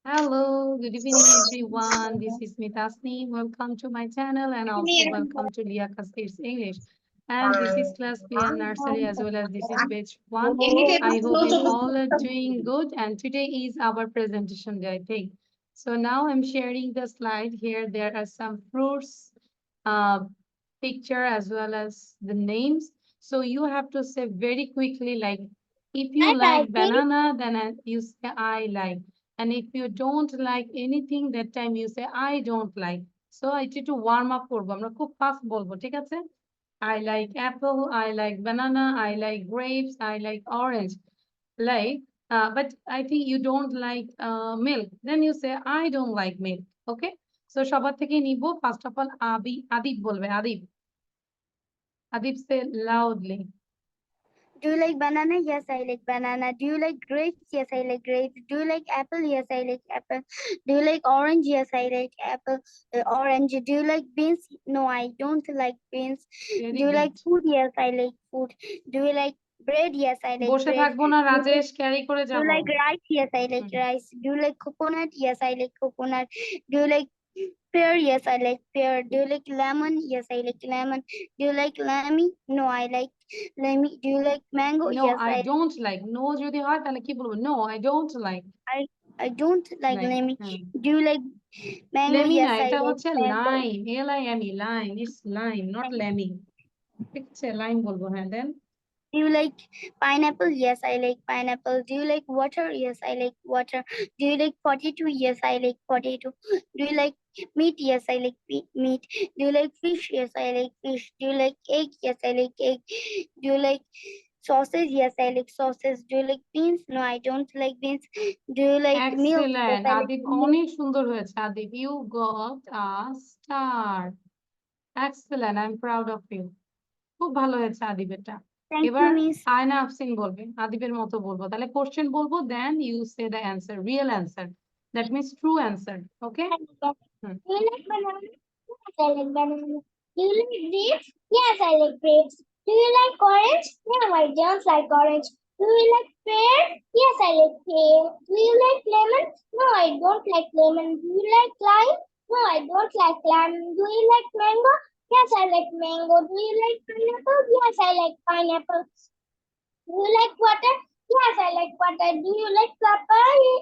Hello, good evening everyone. This is Mitasni. Welcome to my channel and also welcome to Leah Kasir's English. And this is class PM nursery as well as this is batch 1. I hope you all are doing good and today is our presentation day, I think. So now I'm sharing the slide here. There are some fruits uh, picture as well as the names. So you have to say very quickly like if you like banana then you say I like. And if you don't like anything, that time you say, I don't like. So এটা একটু warm up করবো আমরা খুব fast বলবো ঠিক আছে I like apple, I like banana, I like grapes, I like orange. Like, but I think you don't like milk. Then you say, I don't like milk. Okay? So সবার থেকে নিব first of all Adib বলবে Adib. Adib say loudly. Do you like banana? Yes, I like banana. Do you like grapes? Yes, I like grapes. Do you like apple? Yes, I like apple. Do you like orange? Yes, I like apple. Orange. Do you like beans? No, I don't like beans. Very Do you like good. food? Yes, I like food. Do you like bread? Yes, I like বসে bread. থাকবো না Rajesh carry করে Do যাব you like rice? Yes, I like rice. Do you like coconut? Yes, I like coconut. Do you like pear? Yes, I like pear. Do you like lemon? Yes, I like lemon. Do you like lemmy? No, I like lemmy. Do you like mango? No, Yes, I don't like. No যদি হয় তাহলে কি বলবো? No, I don't like. I don't like Like, lemmy. Do you like mango? Lemme না Yes, I এটা like হচ্ছে mango. Lime LIME lime it's lime not lemme ঠিক আছে লাইম বলবো হ্যাঁ দেন Do you like pineapple? Yes, I like pineapple. Do you like water? Yes, I like water. Do you like potato? Yes, I like potato. Do you like meat? Yes, I like meat. Do you like fish? Yes, I like fish. Do you like egg? Yes, I like egg. Do you like sausage? Yes, I like sausage. Do you like beans? No, I don't like beans. Do you like milk? Yes, excellent I like Adib milk. অনেক সুন্দর হয়েছে Adib you got a star excellent I am proud of you খুব ভালো হয়েছে আদিব এটা Thank এবার you, Miss. আয়না আফসিন বলবে আদিবের মতো বলবো তাহলে কোশ্চেন বলবো then you say the answer real answer that means true answer okay Do you like banana? Yes, I like banana. Do you like grapes? Yes, I like grapes. Do you like orange? No, I don't like orange. Do you like pear? Yes, I like pear. Do you like lemon? No, I don't like lemon. Do you like lime? No, I don't like lime. Do you like mango? Yes, I like mango. Do you like pineapple? Yes, I like pineapple. Do you like water? Yes, I like water. Do you like papaya?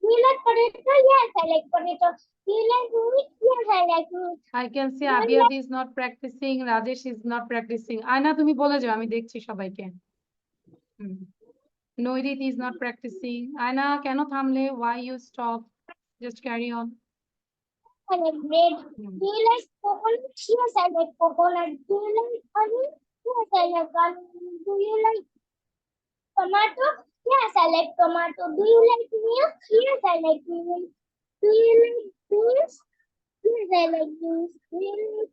Do you like potato? Yes, I like potato. Do you like meat? Yes, I like meat. I can see Do you Abiyad like is not practicing, Rajesh is not practicing. আয়না তুমি বলে যাও আমি দেখছি সবাইকে Noirit is not practicing. আয়না কেন থামলে? Why you stop? Just carry on. I like bread? Do you like coconut? Yes, I like coconut. Do you like onion? Yes, I like onion. Do you like tomato? Yes, I like tomato. Do you like milk? Yes, I like milk. Do you like beans? Yes, I like beans. Do you like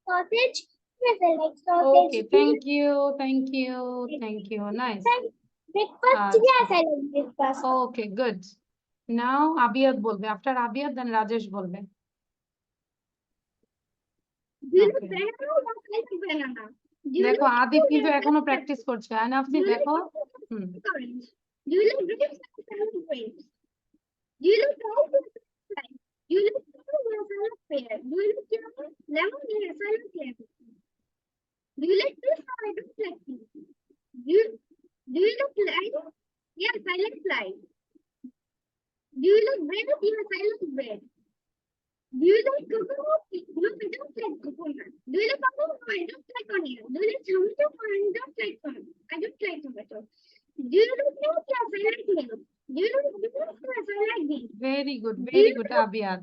sausage? Yes, I like sausage. Okay, Do you thank you, thank you, thank you. Nice. like breakfast? Yes, I like breakfast. Okay, good. Now Abiyad বলবে. After Abiyad, then Rajesh বলবে. Do you Okay. like banana? Yes, I like banana. Do you দেখো like Adib কিন্তু orange? এখনো practice করছে আয়না Do আপনি you like দেখো হুম orange? Do you like grapes? Yes, I like grapes. Do you like apple? Do you like apple? Yes, I like pear. Do you like lemon? Lemon? Yes, I like lemon. Do you like fish? No, I don't like fish. Do you like lime? Yes, I like lime. Do you like bread? Yes, I like bread. Do you like coconut? No, I don't like coconut. Do you like onion? No, I don't like onion. Do you like tomato? No, I don't like tomato. I don't like tomato. Do you like milk? Yes, I like milk. Do you like beans? Yes, I like beans. Very good Do very you good like Abiyad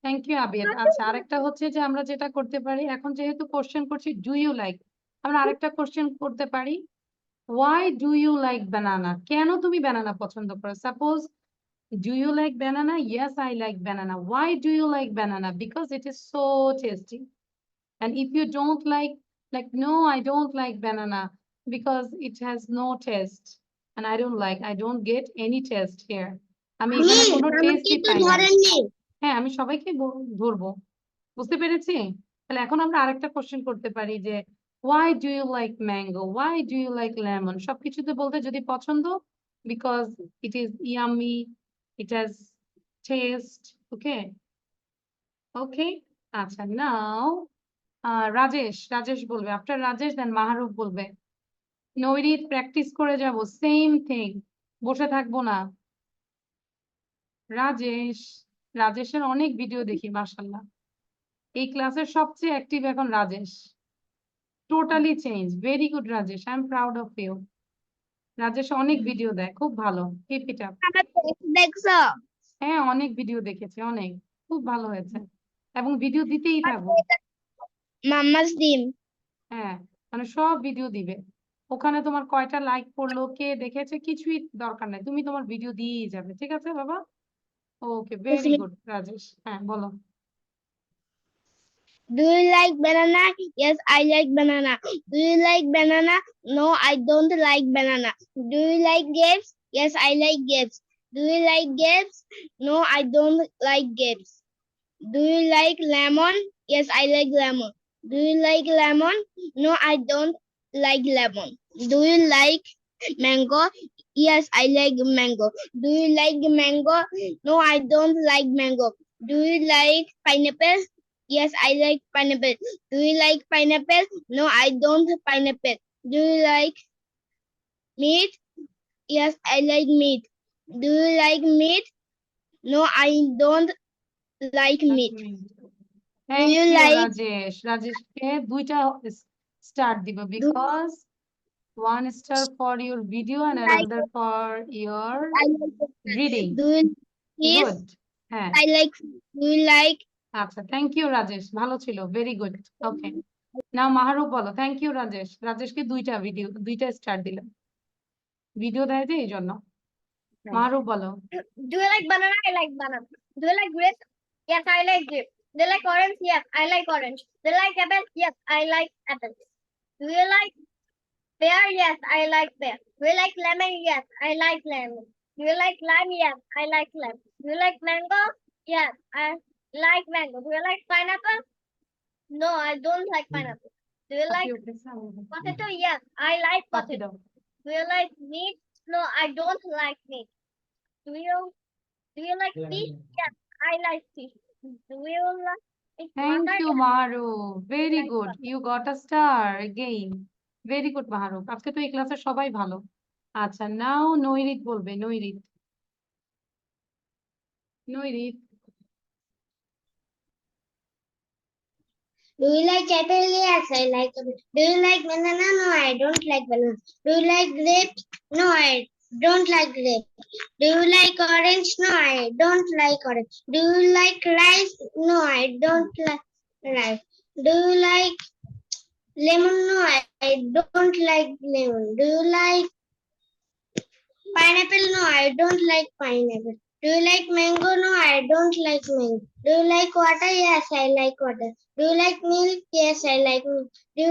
thank you Abiyad আচ্ছা আরেকটা হচ্ছে যে আমরা যেটা করতে পারি এখন যেহেতু কোশ্চেন করছি ডু ইউ লাইক আমরা আরেকটা কোশ্চেন করতে পারি why do you like banana কেন তুমি banana পছন্দ করো suppose do you like banana yes I like banana why do you like banana because it is so tasty and if you don't like no I don't like banana because it has no taste and I don't get any taste here আমি এখানে কোনো টেস্টই পাই না হ্যাঁ আমি সবাইকে ধরবো বুঝতে পেরেছি তাহলে এখন আমরা আরেকটা কোশ্চেন করতে পারি যে why do you like mango why do you like lemon সবকিছুতে বলতে যদি পছন্দ because it is yummy it has taste. Okay. Okay. আচ্ছা, now রাজেশ বলবে, after রাজেশ দেন মাহরুফ বলবে। নৈরিত প্র্যাকটিস করে যাব, সেম থিং, বসে থাকবো না। রাজেশের অনেক ভিডিও দেখি মাশাআল্লাহ। এই ক্লাসের সবচেয়ে অ্যাক্টিভ এখন Rajesh, totally change. Very good Rajesh, I am proud of you. Rajesh অনেক ভিডিও দেয়, খুব ভালো, কিপ ইট আপ। আমার দেখছো? হ্যাঁ, অনেক ভিডিও দেখেছি, অনেক, খুব ভালো হয়েছে, এবং ভিডিও দিতেই থাকবো। মাম্মাস ডিম। হ্যাঁ, মানে সব ভিডিও দিবে। ওখানে তোমার কয়টা লাইক পড়লো, কে দেখেছে, কিছুই দরকার নাই, তুমি তোমার ভিডিও দিয়েই যাবে, ঠিক আছে বাবা? ওকে, ভেরি গুড রাজেশ। হ্যাঁ বলো। Do you like banana? Yes, I like banana. Do you like banana? No, I don't like banana. Do you like grapes? Yes, I like grapes. Do you like grapes? No, I don't like grapes. Do you like lemon? Yes, I like lemon. Do you like lemon? No, I don't like lemon. Do you like mango? Yes, I like mango. Do you like mango? No, I don't like mango. Do you like pineapple? Yes, I like pineapple. Do you like pineapple? No, I don't pineapple. Do you like meat? Yes, I like meat. Do you like meat? No, I don't like meat. Thank you you like- রাজেশকে 2টা star দিব, because 1 star for your video and another for your I like reading. Do you yes, Good. হ্যাঁ, I like do you like আচ্ছা, thank you Rajesh, ভালো ছিল, very good. Okay, now Mahruf বলো। Thank you Rajesh, রাজেশকে 2টা star দিলাম, video দেয় যে এই জন্য। মাহরুফ বলো। Do you like banana? I like banana. Do you like grapes? Yes, I like grapes. Do you like orange? Yes, I like orange. Do you like apple? Yes, I like apple. Do you like pear? Yes, I like pear. Do you like lemon? Yes, I like lemon. Do you like lime? Yes, I like lime. Do you like mango? Yes, I like mango. Do you like pineapple? No, I don't like pineapple. Do you like potato? Yes, I like potato. Do you like meat? No, I don't like meat. Do you like fish? Yes, I like fish. Do you like Thank water? you, Yes, Maharuf. Very like good. water. You got a star again. Very good, Maharuf. আজকে তো এই ক্লাসে সবাই ভালো। আচ্ছা, নাও নৈরিত বলবে। Nairit. Do you like apple? Yes, I like apple. Do you like banana? No, I don't like banana. Do you like grapes? No, I don't like grapes. Do you like orange? No, I don't like orange. Do you like rice? No, I don't like rice. Do you like lemon? No, I don't like lemon. Do you like pineapple? No, I don't like pineapple. Do you like mango? No, I don't like mango. Do you like water? Yes, I like water. Do you like milk? Yes, I like milk. Do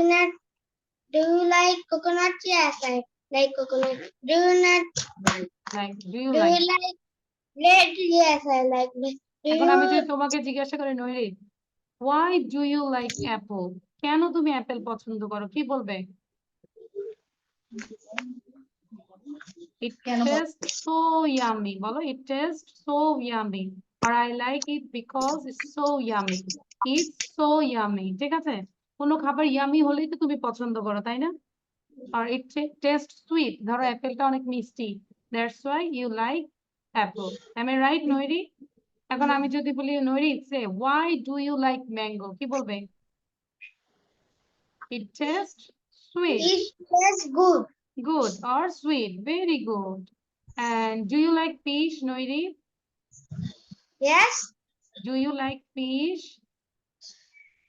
you like coconut? Yes, I like coconut. Do you like like bread? Yes, I like bread. Do এখন আমি যদি you তোমাকে জিজ্ঞাসা করি Nairit, why do you like apple? কেন তুমি Apple পছন্দ করো, কি বলবে? It tastes so yummy. বলো, it tastes so yummy. Or I like it because it's so yummy. It's so yummy. ঠিক আছে? কোনো খাবার ইয়ামি হলেই তো তুমি পছন্দ করো, তাই না? আর it tastes sweet. ধরো অ্যাপেলটা অনেক মিষ্টি. That's why you like apple. Am I right, নৈরি? এখন আমি যদি বলি নৈরি, say why do you like mango? কি বলবে? It tastes sweet. It tastes good. Good or sweet. Very good. And do you like fish, Noiri? Yes, Do you like fish?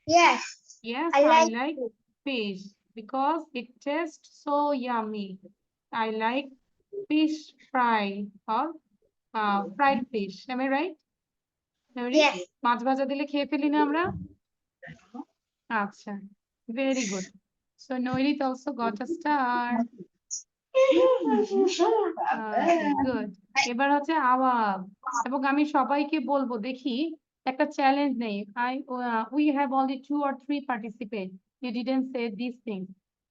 yes. Yes, I I like like fish because it tastes so yummy. I like fish fry or fried fish. Am I right? Noiri? Yes. মাছ ভাজা দিলে খেয়ে ফেলি না আমরা? আচ্ছা, very good. So Noiri also got a star. Good. এবার হচ্ছে আওয়াব, এবং আমি সবাইকে বলবো, দেখি একটা চ্যালেঞ্জ নেই। We have only 2 or 3 participate, you didn't say this thing.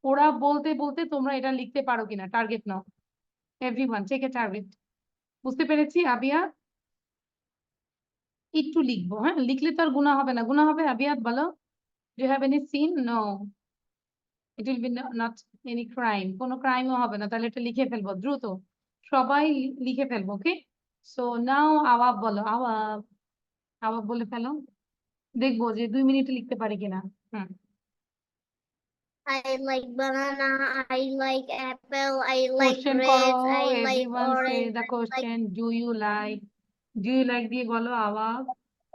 ওরা বলতে বলতে তোমরা এটা লিখতে পারো কিনা, টার্গেট নাও। Everyone take a target. বুঝতে পেরেছি আবিয়া? একটু লিখবো, হ্যাঁ, লিখলে তো আর গুণা হবে না। গুণা হবে? আবিয়াত বলো, do you have any sin? No, it will be not any crime, কোনো ক্রাইমও হবে না। তাহলে এটা লিখে ফেলবো দ্রুত, সবাই লিখে ফেলবো। ওকে, সো নাও আওয়াব বলো, আওয়াব, আওয়াব বলে ফেলো, দেখবো যে 2 মিনিটে লিখতে পারি কিনা। হুম, I like banana, I like apple, I like question করো, grapes, I like everyone say orange, the I like question, do you like দিয়ে বলো Awab,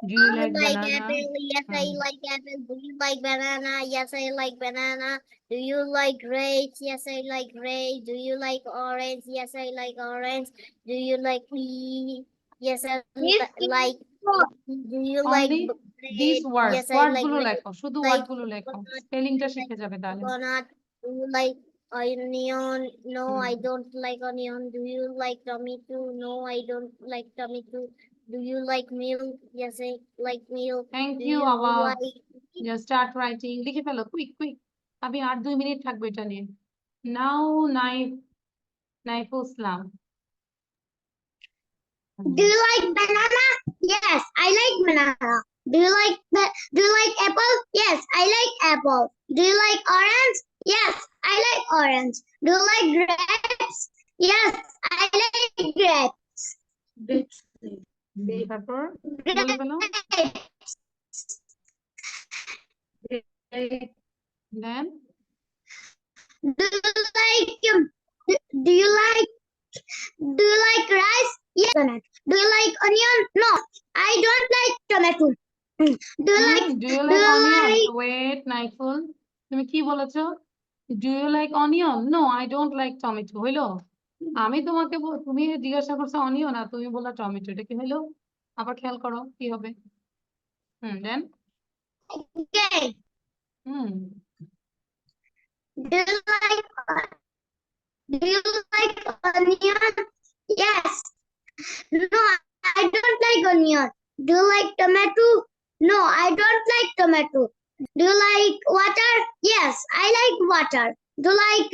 do you like like banana? apple. Yes, I like apple. Do you like banana? Yes, I like banana. Do you like grapes? Yes, I like grapes. Do you like orange? Yes, I like orange. Do you like Yes, I like. Do you like only this bread? Words, Yes, I word like গুলো bread. লেখো, শুধু word Like গুলো লেখো, coconut. স্পেলিংটা Like শিখে যাবে তাহলে। coconut. Do you like onion? No, hmm, I don't like onion. Do you like tomato? No, I don't like tomato. Do you like milk? Yes, I like milk. Thank Do you you Awab. like start writing, লিখে ফেলো quick quick, আমি আর 2 minute থাকবো এটা নিয়ে। নাও নাইফুল ইসলাম। Do you like banana? Yes, I like banana. Do you like apple? Yes, I like apple. Do you like orange? Yes, I like orange. Do you like grapes? Yes, I like grapes. তারপর বলে ফেলো, দেন Do you like do you like rice? Yes. Do you like onion? No, I don't like tomato. Do you like do you do like you onion? like wait Naiful, তুমি কি বলেছো? Do you like onion? No, I don't like tomato. হইলো? আমি তোমাকে তুমি জিজ্ঞাসা করছো onion আর তুমি বললা টমেটো, এটা কি হইলো? আবার খেয়াল করো কি হবে। দেন okay? Hmm, Do you like onion? Yes. No, I don't like onion. Do you like tomato? No, I don't like tomato. Do you like water? Yes, I like water. Do you like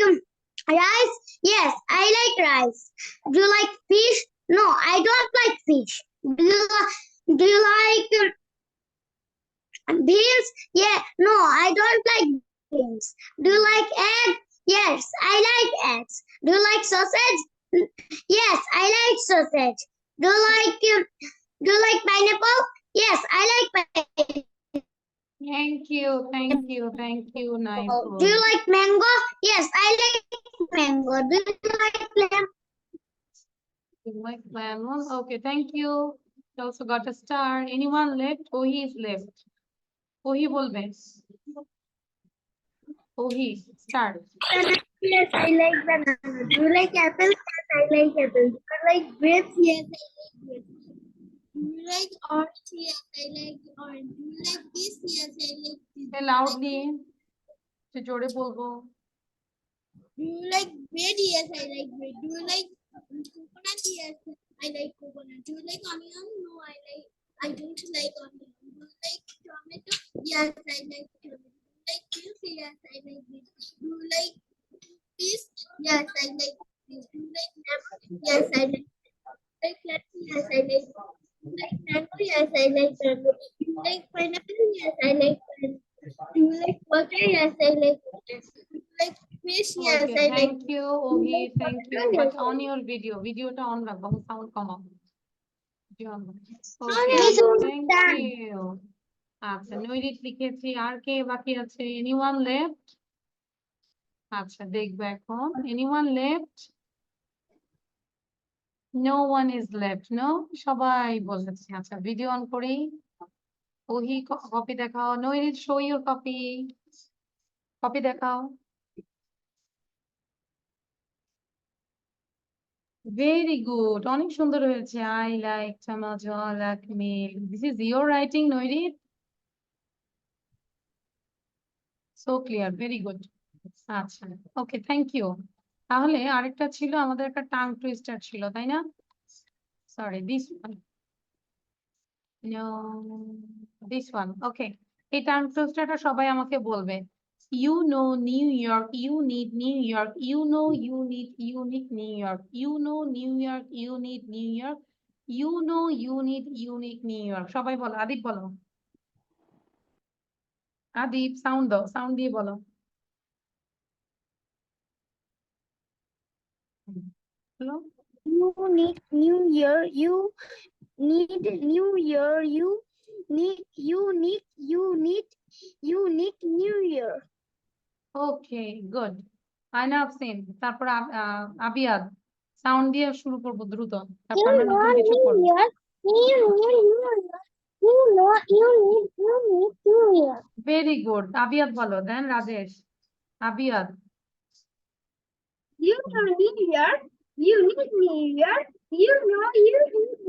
rice? Yes, I like rice. Do you like fish? No, I don't like fish. Do you like beans? Yeah, no, I don't like beans. Do you like egg? Yes, I like eggs. Do you like sausage? Yes, I like sausage. Do you like pineapple? Yes, I like pineapple. Thank you Do Naiful. you like mango? Yes, I like mango. Do you like lemon? Like lemon. Okay, thank you. You also got a star. Anyone left? Ohi is left. Ohi বলবে। Ohi, start. Yes, I like banana. Do you like apples? Yes, I like apples. Do you like grapes? Yes, I like grapes. Do you like orange? Yes, I like orange. Do you like this? Yes, I like this. Say loudly. সে জোরে বলবো। Do you like bread? Yes, I like bread. Do you like coconut? Yes, I like coconut. Do you like onion? No, I don't like onion. Do you like tomato? Yes, I like tomato. Do you like this? Yes, I like this. Do you like this? Yes, I like this. Do you like lemon? Yes, I like. Like lettuce? Yes, I like. Do you like mango? Yes, I like mango. Do you like pineapple? Yes, I like pineapple. Do you like water? Yes, I like water. Do you like fish? Yes, Okay, I like. thank you, Ohi, thank you. But on your video, videoটা on রাখবো, sound কমাও। Video on রাখবো। Okay, thank you. আচ্ছা, নৈরিত লিখেছি, আর কে বাকি আছে? Anyone left? আচ্ছা, দেখবো এখন। Anyone left? No one is left, no? সবাই বলেছে। আচ্ছা, ভিডিও অন করি। ওহি কপি দেখাও। Nairit, show your copy. Copy দেখাও। ভেরি গুড, অনেক সুন্দর হয়েছে। আই লাইক চামচ, like meal. This is your writing Nairit, so clear, very good. আচ্ছা, ওকে, থ্যাংক ইউ। তাহলে আরেকটা ছিল আমাদের, একটা টাং টুইস্টার ছিল, তাই না? Sorry, this one, no, this one. Okay, এই টাং টুইস্টারটা সবাই আমাকে বলবে। You know New York, you need New York. You know you need New York. You know New York, you need New York. You know you need unique New York. সবাই বলো, আদিপ বলো। আদিপ sound দাও, sound দিয়ে বলো। বলো। You need New Year. You need New Year. You need New Year. Okay, good. আয়না same. তারপর আবিয়াদ, sound দিয়ে শুরু করবো দ্রুত, তারপর আমরা নতুন কিছু New করবো। Year. New Year. You know you need New Year. Very good. Abiyad বলো, then Rajesh. Abiyad. You know New Year. You need New Year. You know you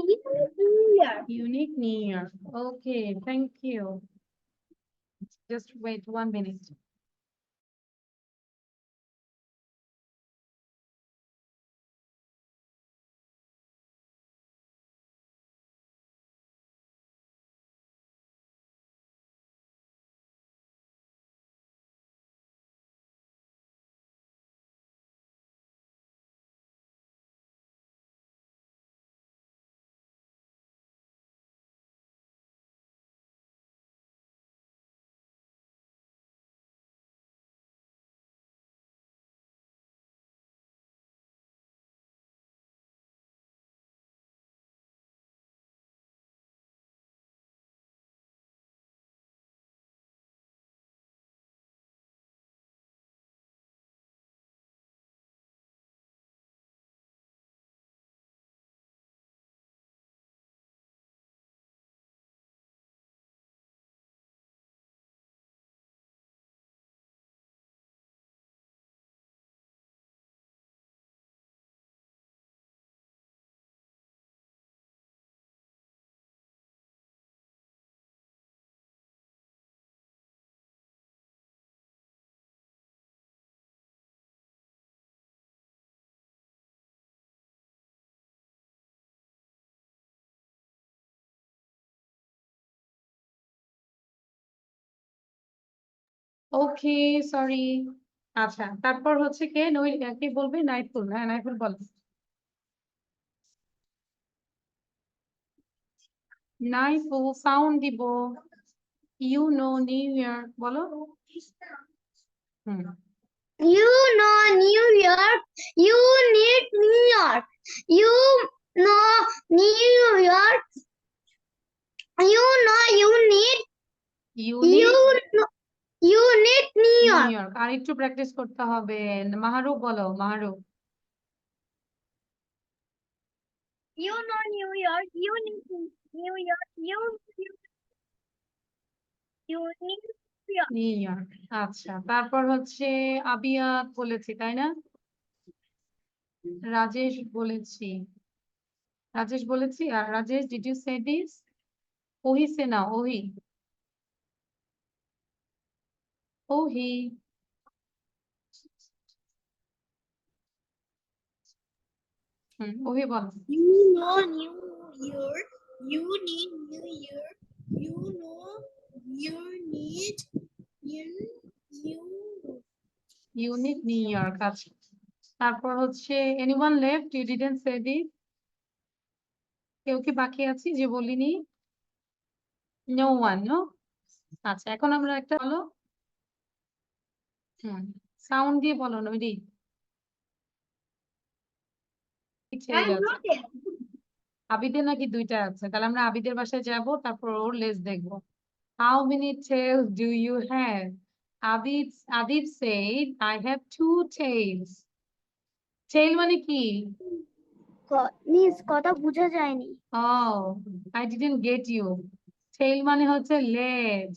need New Year. Unique New Year. Okay, thank you. Just wait 1 minute. Okay, sorry. আচ্ছা, তারপর হচ্ছে কে কে বলবে? নাইফুল। হ্যাঁ, নাইফুল বলো। Naiful sound দিব। You know new year বলো। হুম। You know New York. You need New York. You know New York. You know you need unique you need New new York. York. আর একটু প্র্যাকটিস করতে হবে। মাহরুফ বলো, Mahruf. You know New York. You need New York. You need New York. New York. আচ্ছা, তারপর হচ্ছে আবিয়াত বলেছি, তাই না? রাজেশ বলেছি, রাজেশ বলেছি। আর Rajesh, did you say this? Ohi say না, ওহি। ওহি। ওহি বলো। You know New Year. You need New Year. You know you need unique New York. আচ্ছা, তারপর হচ্ছে anyone left you didn't say this? কেউ কি বাকি আছে যে বলিনি? No one, no. আচ্ছা, এখন আমরা একটা বলো। সাউন্ড দিয়ে বলো নইরি। ছেড়ে যাচ্ছে। আবিদের নাকি 2টা আছে, তাহলে আমরা আবিদের বাসায় যাব, তারপর ওর লেজ দেখবো। How many tails do you have? Adib said, I have 2 tails. Tail মানে কি? মিস কথা বোঝা যায়নি। Oh, I didn't get you. Tail মানে হচ্ছে লেজ।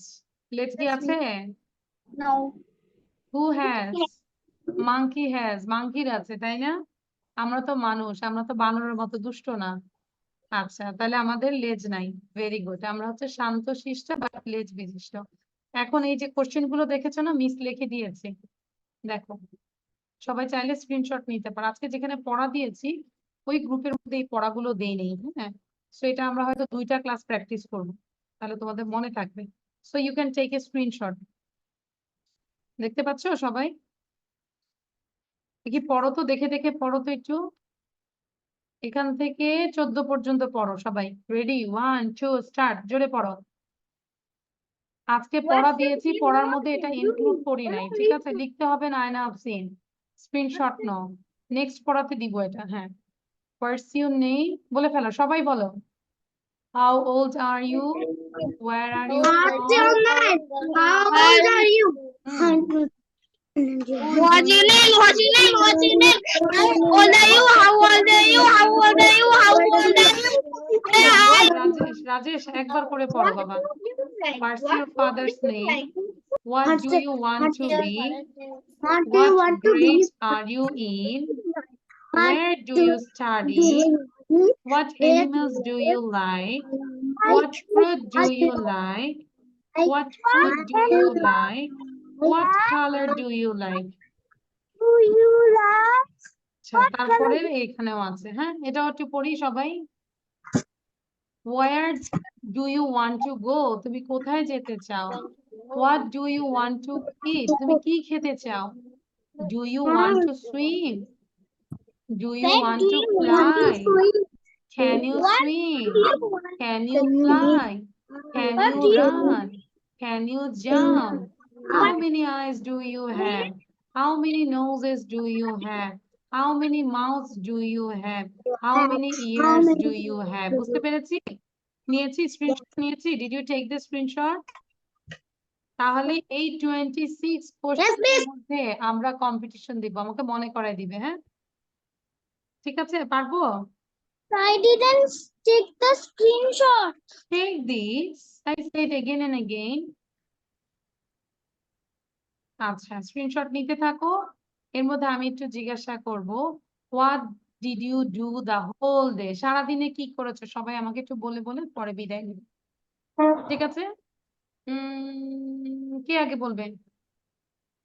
লেজ কি আছে? No. Who has? Monkey has. মাংকির আছে, তাই না? আমরা তো মানুষ, আমরা তো বানরের মতো দুষ্ট না। আচ্ছা, তাহলে আমাদের লেজ নাই। Very good. আমরা হচ্ছে শান্ত শিষ্ট বা লেজ বিশিষ্ট। এখন এই যে কোশ্চেন গুলো দেখেছো না, মিস লিখে দিয়েছি, দেখো। সবাই চাইলে স্ক্রিনশট নিতে পারো। আজকে যেখানে পড়া দিয়েছি ওই গ্রুপের মধ্যে এই পড়াগুলো দেই নেই। হ্যাঁ, সো এটা আমরা হয়তো 2টা ক্লাস প্র্যাকটিস করবো, তাহলে তোমাদের মনে থাকবে। So you can take a screenshot. দেখতে পাচ্ছো সবাই? কি পড়ো তো, দেখে দেখে পড়ো তো একটু। এখান থেকে 14 পর্যন্ত পড়ো সবাই। Ready, 1 2 start. জোরে পড়ো। আজকে পড়া What দিয়েছি, should we পড়ার not মধ্যে এটা do? ইনক্লুড করি নাই, ঠিক আছে? What লিখতে হবে না, আয়না অফসিন, স্ক্রিনশট নাও। নেক্সট পড়াতে দিব এটা। হ্যাঁ, পারসিউ নেই, বলে ফেলো, সবাই বলো। How old are you, where are you from, How old are you? What's your name? What's your name? What's your name? How old are you? How old are you? How old are you? How old are you? Rajesh, Rajesh একবার করে পড়ো বাবা। Pursue your father's name. What do you want to be? What grade are you in? Where do you study? What animals do you like? What fruit do you like? What food do you like? What color do you like? আচ্ছা, তারপরে এখানেও আছে। হ্যাঁ, এটাও একটু পড়ি সবাই। Where do you want to go? তুমি কোথায় যেতে চাও? What do you want to eat? তুমি কি খেতে চাও? Do you want to swim? Do you want to fly? Can you swim? Can you fly? Can you run? Can you jump? How many eyes do you have? How many noses do you have? How many mouths do you have? How many ears do you have? বুঝতে পেরেছি? নিয়েছি, screenshot নিয়েছি। Did you take the screenshot? তাহলে এই 26 কোশ্চেনের মধ্যে আমরা competition দিব, আমাকে মনে করাই দিবে। হ্যাঁ, ঠিক আছে, পারবো? I didn't take the screenshot. Take this, I say it again and again. আচ্ছা, স্ক্রিনশট নিতে থাকো। এর মধ্যে আমি একটু জিজ্ঞাসা করব, what did you do the whole day? সারাদিনে কি করেছো সবাই আমাকে একটু বলে বলে পরে বিদায় নিবে, ঠিক আছে? কে আগে বলবেন?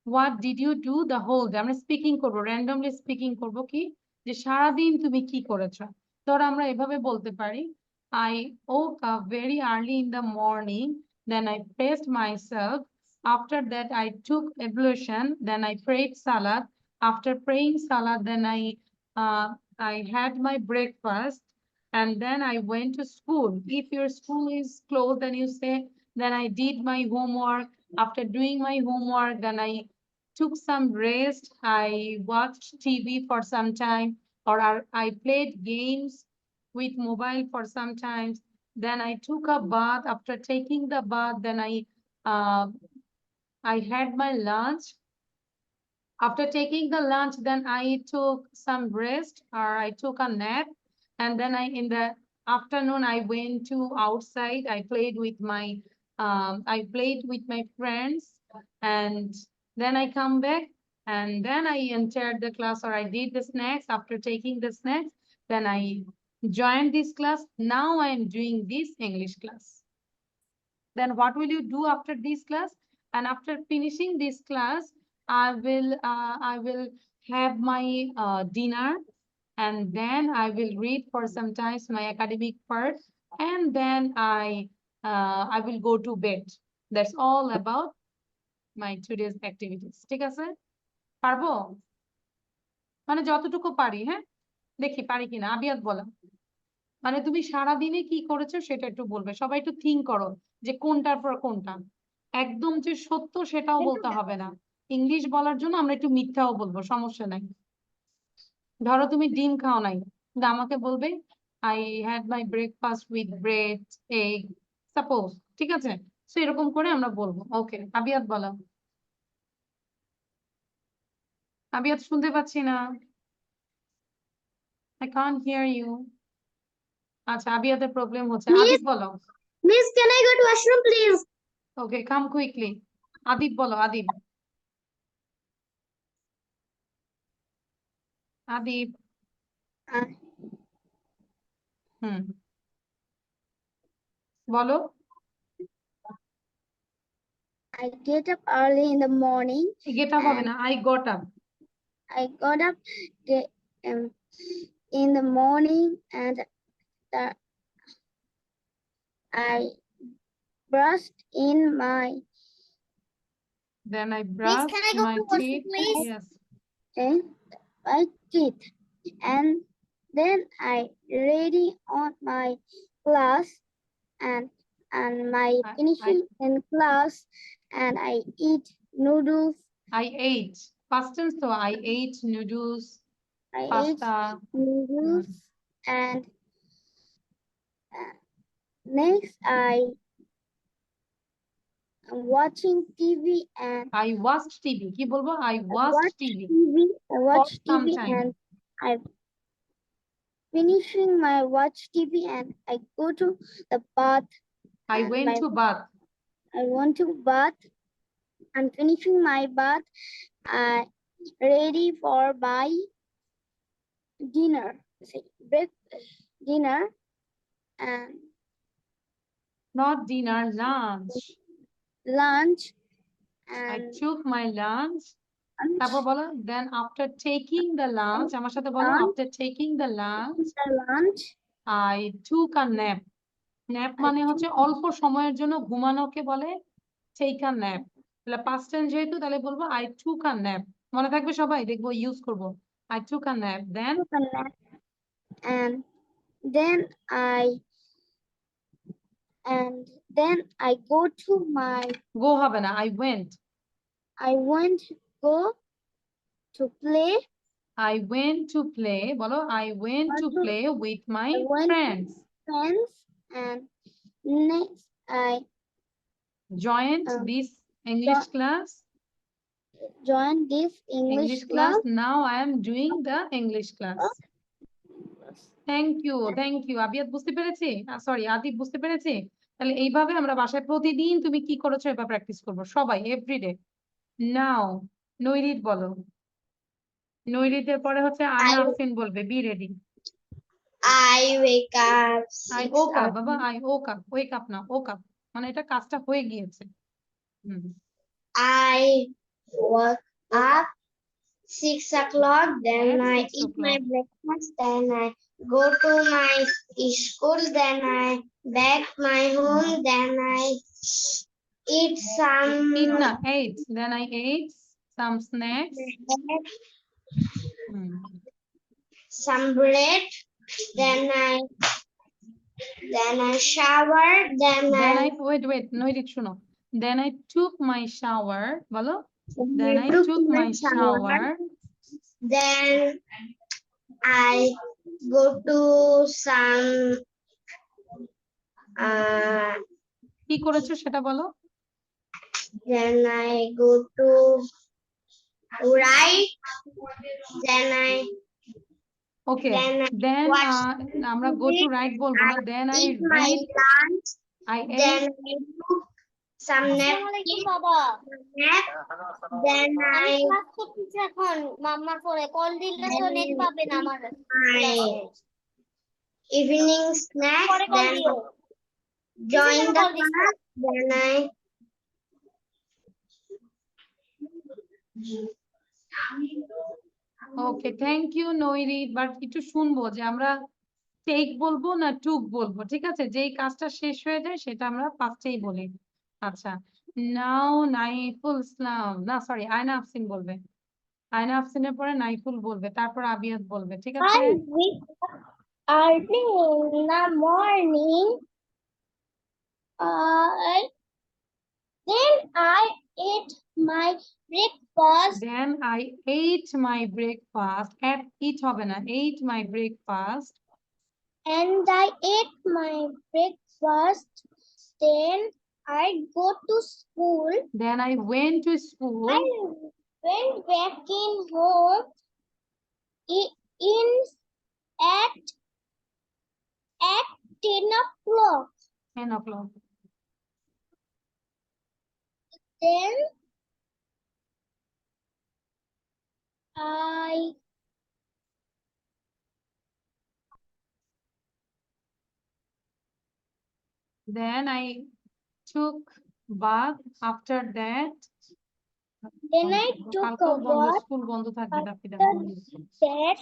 What did you do the whole day. আমরা স্পিকিং করবো, র্যান্ডমলি স্পিকিং করবো, কি যে সারাদিন তুমি কি করেছো। ধরো আমরা এভাবে বলতে পারি, I woke up very early in the morning, then I pressed myself. After that, I took ablution, then I prayed salat. After praying salat, then I had my breakfast, and then I went to school. If your school is closed, then you say, then I did my homework. After doing my homework, then I took some rest. I watched TV for some time, or I played games with mobile for some time. Then I took a bath. After taking the bath, then I had my lunch. After taking the lunch, then I took some rest, or I took a nap. And then in the afternoon, I went to outside. I played with my friends, and then I come back, and then I entered the class, or I did the snacks. After taking the snacks, then I joined this class. Now I am doing this English class. Then what will you do after this class? And after finishing this class, I will have my dinner, and then I will read for some times my academic part, and then I will go to bed. That's all about my today's activities. ঠিক আছে? পারবো? মানে যতটুকু পারি। হ্যাঁ, দেখি পারি কিনা। আবিয়াত বলো। মানে তুমি সারাদিনে কি করেছো সেটা একটু বলবে। সবাই একটু থিঙ্ক করো যে কোনটার পর কোনটা। একদম যে সত্য সেটাও বলতে হবে না। ইংলিশ বলার জন্য আমরা একটু মিথ্যাও বলবো, সমস্যা নাই। ধরো তুমি ডিম খাও নাই, কিন্তু আমাকে বলবে I had my breakfast with bread, egg, suppose, ঠিক আছে? তো এরকম করে আমরা বলবো। ওকে, আবিয়াত বলো। আবিয়াত শুনতে পাচ্ছি না, I can't hear you. আচ্ছা, আবিয়াতের প্রবলেম হচ্ছে। আদিব বলো। Miss, can I go to washroom, please? Okay, come quickly. Adib বলো, আদিব। আদিব। বলো। I get up early in the morning. Get up হবে না, I got up. I got up in the morning, and I brushed in my. Then I brushed can I go my to washroom, teeth. please? Yes. My teeth, and Then I ready on my class and my finishing in class and I eat noodles. I ate. Past tense so I ate noodles, I ate pasta. noodles and next I am watching TV and I watched TV. কি বলবো? I watched TV. I watch some TV time. and I finishing my watch TV and I go to the bath. I and went to bath. I want to bath. I'm finishing my bath. Ready for my dinner. Dinner and Not dinner, lunch. lunch I and took my lunch. তারপর বলো then after taking the lunch আমার সাথে বলো lunch. after taking the lunch lunch. I took a nap. Nap মানে হচ্ছে অল্প সময়ের জন্য ঘুমানোকে বলে take a nap. তাহলে past tense যেহেতু তাহলে বলবো I took a nap. মনে থাকবে সবাই দেখবো ইউজ করব I took a nap. Then took a nap and then I go to my go হবে না I went. I went go to play. I went to play বলো I went to play with my friends. And next I Joined this English class. Join this English class. Now I am doing the English class. Thank you. আবিয়াত বুঝতে পেরেছি? Sorry Adib বুঝতে পেরেছি? তাহলে এইভাবে আমরা বাসায় প্রতিদিন তুমি কি করেছো এবার প্র্যাকটিস করব সবাই এভরিডে। নাও নৈরিত বলো। নৈরিতের পরে হচ্ছে আয়না আফরিন বলবে be ready. I wake up. I woke up বাবা I woke up wake up না woke up মানে এটা কাজটা হয়ে গিয়েছে। I woke up 6 o'clock, then At I 6 eat my o'clock. breakfast, then I go to my school, then I back my home, then I eat some Eat na ate then I ate some snacks. some bread, then I shower, then I wait Nairit শুনো then I took my shower বলো then I took my shower. Then I go to some কি করেছো সেটা বলো then I go to write, then I okay then আমরা go to write বলবো না then I eat my read lunch, I then ate I took some nap, then I এখন মাম্মা করে call দিলে তো নেট পাবে না আমার my evening snack, then join the class, then I okay thank you Nairit but একটু শুনবো যে আমরা টেক বলবো না টুক বলবো ঠিক আছে যেই কাজটা শেষ হয়ে যায় সেটা আমরা ফার্স্টেই বলি আচ্ছা নাও নাইফুল ইসলাম না সরি আয়না আফসিন বলবে আয়না আফসিনের পরে নাইফুল বলবে তারপর আবিয়াত বলবে ঠিক আছে I wake up early in the morning. Then I ate my breakfast. Then I ate my breakfast. At eat হবে না ate my breakfast. And I ate my breakfast. Then I go to school. Then I went to school. I went back in home at 10 o'clock. 10 o'clock. Then I took bath. After that I took a bath. School বন্ধ থাকবে That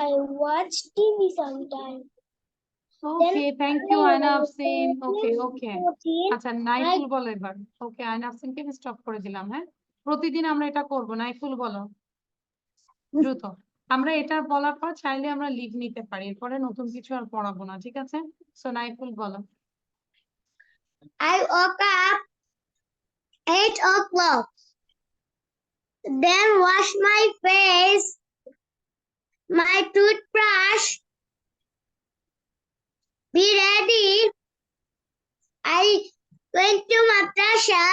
I watched TV sometime. Okay, thank you Aina Afsin. Okay. আচ্ছা নাইফুল বলো এবার ওকে আয়না আফসিনকে আমি stop করে দিলাম হ্যাঁ প্রতিদিন আমরা এটা করব নাইফুল বলো দ্রুত আমরা এটা বলার পর চাইলে আমরা লিভ নিতে পারি, এরপরে নতুন কিছু আর পড়াবো না, ঠিক আছে? সো নাইফুল বলো। I woke up 8 o'clock. Then wash my face, my toothbrush, be ready. I went to madrasa.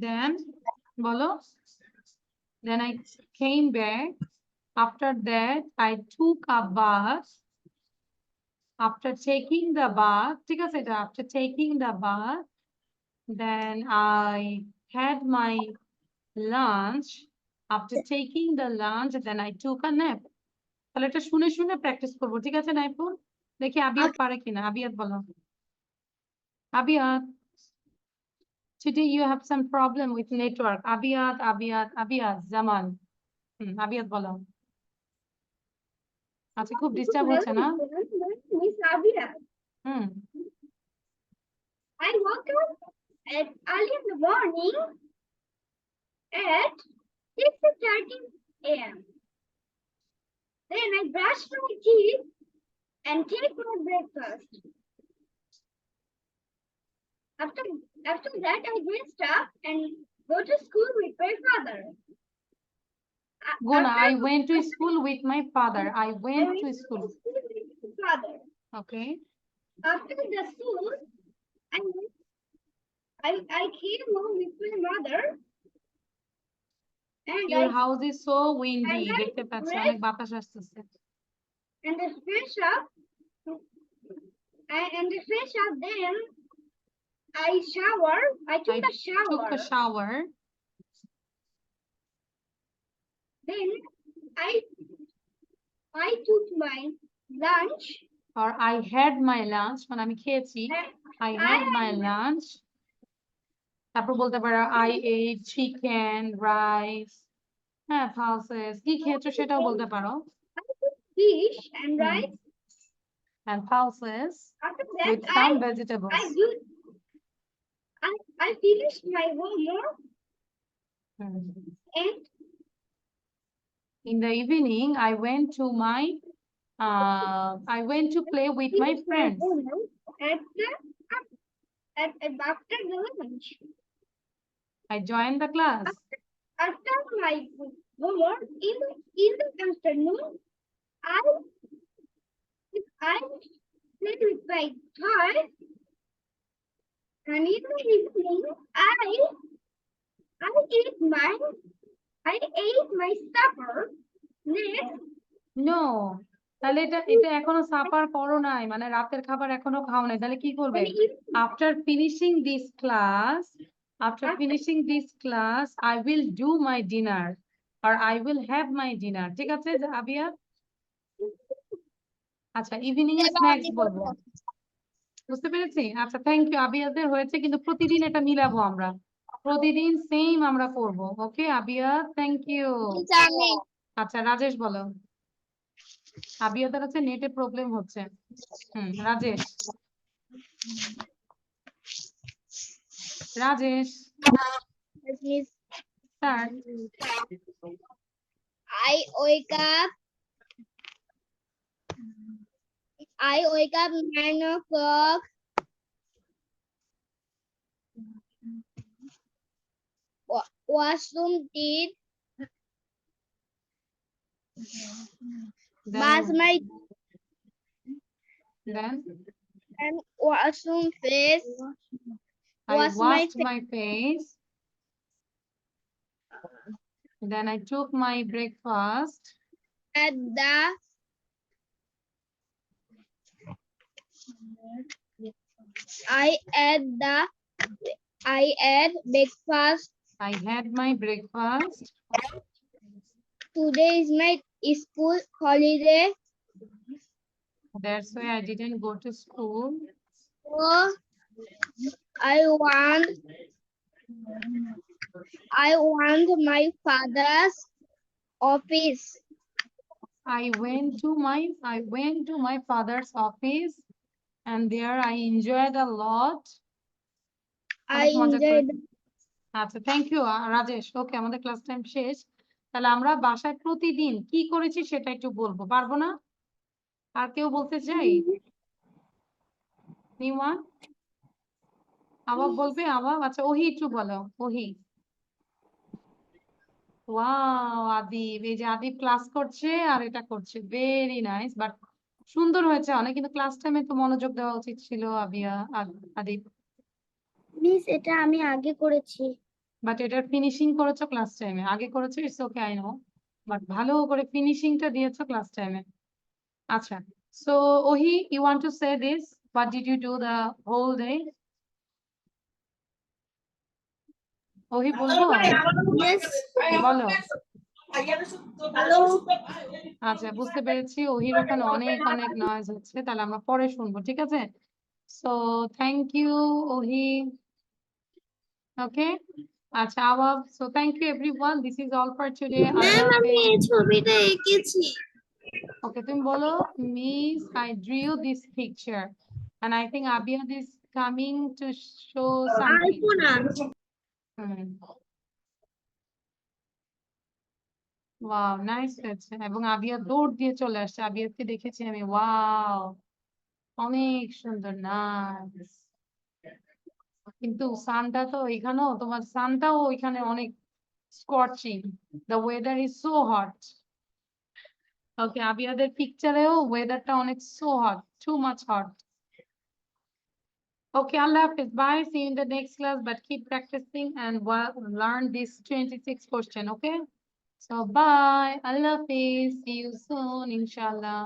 Then বলো। Then I came back. After that, I took a bath. After taking the bath, ঠিক আছে এটা? After taking the bath, then I had my lunch. After taking the lunch, then I took a nap. তাহলে এটা শুনে শুনে practice করবো, ঠিক আছে নাইফুল? দেখি আবিয়াত পারে কিনা। আবিয়াত বলো। আবিয়াত, today you have some problem with network. Abiyat, Zaman. আবিয়াত বলো। আচ্ছা, খুব ডিস্টার্ব হচ্ছে না? Miss Abia, hmm I woke up at early in the morning at 6:30 a.m. Then I brushed my teeth and take my breakfast. After that, I dressed up and go to school with my father. Go na, I After- went to school with my father. I I went went to to school. school with my father. Okay. After the school, I came home with my mother. And Your I house is so windy. and I দেখতে পাচ্ছি read- অনেক বাতাস আসতেছে। and I fresh up. And I fresh up. Then I shower. I took a shower. Took a shower. Then I took my lunch. Or I had my lunch. মানে আমি খেয়েছি। I had my lunch. তারপর বলতে পারো I ate chicken, rice. হ্যাঁ, pulses. কি খেয়েছো সেটাও বলতে পারো। I took fish and Hmm. rice. And pulses After that, with some vegetables. I finished my homework Hmm. and In the evening, I went to play with my finished my friends. homework after the lunch. I joined the class. After my homework in the afternoon, I played with my toys. And in the evening, I ate my supper. Next, No. তাহলে এটা এখনো supper করো নাই, মানে রাতের খাবার এখনো খাও নাই, তাহলে কি করবে? After finishing this class, I will do my dinner or I will have my dinner. ঠিক আছে আবিয়া? আচ্ছা, ইভিনিং এ স্ন্যাক্স বলবো। বুঝতে পেরেছি? আচ্ছা, থ্যাংক ইউ। আবিয়াদের হয়েছে, কিন্তু প্রতিদিন এটা মিলাবো আমরা। প্রতিদিন সেম আমরা করব। ওকে আবিয়া, থ্যাংক ইউ। আচ্ছা, রাজেশ বলো। আবিয়াদের হচ্ছে নেটে প্রবলেম হচ্ছে। Rajesh. Sir. I wake up 9 o'clock. Washroom teeth. Wash my Then and washroom face. I Wash washed my face. Then I took my breakfast. At the I had breakfast. I had my breakfast. Today is my school holiday. That's why I didn't go to school. So I want my father's office. I went to my father's office and there I enjoyed a lot. I অনেক মজা করে enjoyed. আচ্ছা thank you Rajesh ওকে আমাদের class time শেষ তাহলে আমরা বাসায় প্রতিদিন কি করেছি সেটা একটু বলবো পারবো না আর কেউ বলতে চাই নিমা আবার বলবে আবার আচ্ছা ওহি একটু বলো ওহি ওয়াও আদিব এই যে আদিব ক্লাস করছে আর এটা করছে ভেরি নাইস বাট সুন্দর হয়েছে অনেক কিন্তু ক্লাস টাইমে তো মনোযোগ দেওয়া উচিত ছিল আবিয়া আদিব মিস এটা আমি আগে করেছি। বাট এটার ফিনিশিং করেছো ক্লাস টাইমে আগে করেছো it's okay I know but ভালো করে ফিনিশিংটা দিয়েছো ক্লাস টাইমে আচ্ছা so Ohi you want to say this what did you do the whole day Ohi বলবো বলো আচ্ছা বুঝতে পেরেছি ওহির ওখানে অনেক অনেক নয়েজ হচ্ছে তাহলে আমরা পরে শুনবো ঠিক আছে সো থ্যাংক ইউ ওহি ওকে আচ্ছা আবার so thank you everyone this is all for today আল্লাহ হাফেজ ছবিটা এঁকেছি। Okay, তুমি বলো, Miss, I drew this picture. And I think Abiyad is coming to show something. Alpana. Wow, nice হয়েছে। এবং আবিয়া দৌড় দিয়ে চলে আসছে। আবিয়াকে দেখেছি আমি, wow, অনেক সুন্দর, নাইস। কিন্তু সানটা তো এখানেও, তোমার সানটাও এখানে অনেক scorching. The weather is so hot. Okay, আবিয়াদের পিকচারেও ওয়েদারটা অনেক so hot, too much hot. Okay, Allah Hafiz. Bye. See you in the next class, but keep practicing and learn this 26 question. Okay. So bye. Allah Hafiz. See you soon, inshallah.